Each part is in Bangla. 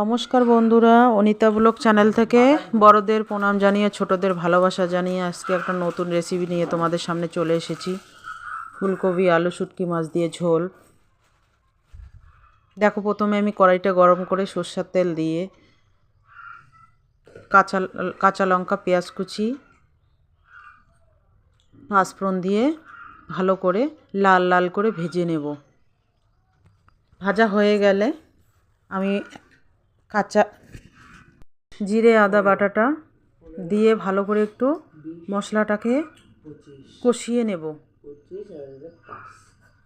নমস্কার বন্ধুরা, অনিতা ব্লগ চ্যানেল থেকে বড়দের প্রণাম জানিয়ে ছোটদের ভালোবাসা জানিয়ে আজকে একটা নতুন রেসিপি নিয়ে তোমাদের সামনে চলে এসেছি। ফুলকপি আলু শুটকি মাছ দিয়ে ঝোল। দেখো, প্রথমে আমি কড়াইটা গরম করে সরষের তেল দিয়ে কাঁচা লঙ্কা, পেঁয়াজ কুচি, পাঁচফোড়ন দিয়ে ভালো করে লাল লাল করে ভেজে নেব। ভাজা হয়ে গেলে আমি কাঁচা জিরে আদা বাটাটা দিয়ে ভালো করে একটু মশলাটাকে কষিয়ে নেব।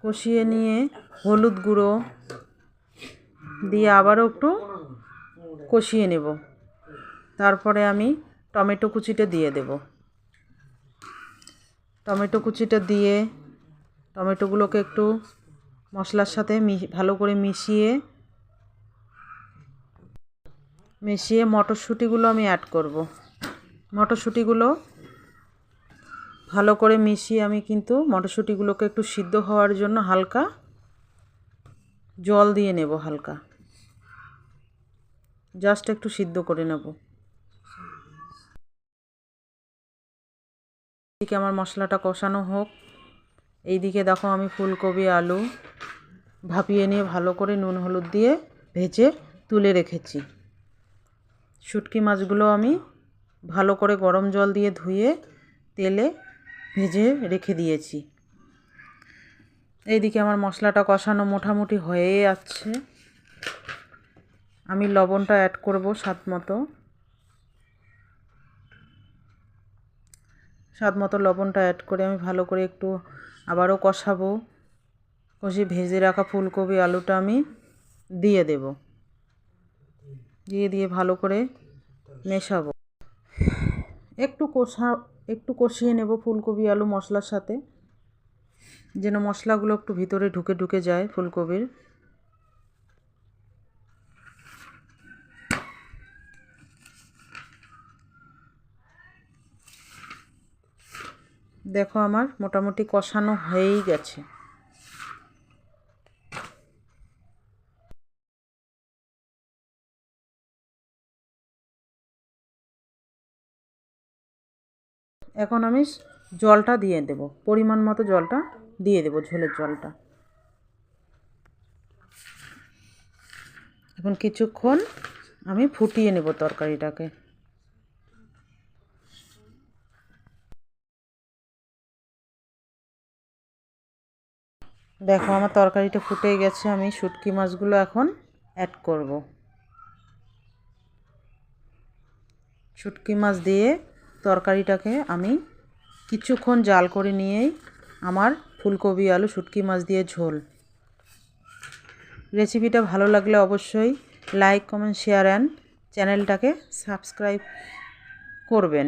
কষিয়ে নিয়ে হলুদ গুঁড়ো দিয়ে আবারও একটু কষিয়ে নেব। তারপরে আমি টমেটো কুচিটা দিয়ে দেব। টমেটো কুচিটা দিয়ে টমেটোগুলোকে একটু মশলার সাথে ভালো করে মিশিয়ে মটরশুঁটিগুলো আমি অ্যাড করব। মটরশুঁটিগুলো ভালো করে মিশিয়ে আমি কিন্তু মটরশুঁটিগুলোকে একটু সিদ্ধ হওয়ার জন্য হালকা জল দিয়ে নেব। হালকা জাস্ট একটু সিদ্ধ করে নেব। এদিকে আমার মশলাটা কষানো হোক। এইদিকে দেখো, আমি ফুলকপি আলু ভাপিয়ে নিয়ে ভালো করে নুন হলুদ দিয়ে ভেজে তুলে রেখেছি। শুটকি মাছগুলো আমি ভালো করে গরম জল দিয়ে ধুয়ে তেলে ভেজে রেখে দিয়েছি। এইদিকে আমার মশলাটা কষানো মোটামুটি হয়ে যাচ্ছে। আমি লবণটা অ্যাড করব স্বাদ মতো লবণটা অ্যাড করে আমি ভালো করে একটু আবারও কষাবো। কষিয়ে ভেজে রাখা ফুলকপি আলুটা আমি দিয়ে দেব। দিয়ে ভালো করে মেশাবো। একটু কষিয়ে নেব ফুলকপি আলু মশলার সাথে, যেন মশলাগুলো একটু ভিতরে ঢুকে যায় ফুলকপির। দেখো, আমার মোটামুটি কষানো হয়েই গেছে। এখন আমি জলটা দিয়ে দেব, পরিমাণ মতো জলটা দিয়ে দেব, ঝোলের জলটা। এখন কিছুক্ষণ আমি ফুটিয়ে নেব তরকারিটাকে। দেখো, আমার তরকারিটা ফুটে গেছে। আমি শুটকি মাছগুলো এখন অ্যাড করব। শুটকি মাছ দিয়ে তরকারিটাকে আমি কিছুক্ষণ জাল করে নিয়েই আমার ফুলকপি আলু শুটকি মাছ দিয়ে ঝোল। রেসিপিটা ভালো লাগলে অবশ্যই লাইক, কমেন্ট, শেয়ার অ্যান্ড চ্যানেলটাকে সাবস্ক্রাইব করবেন।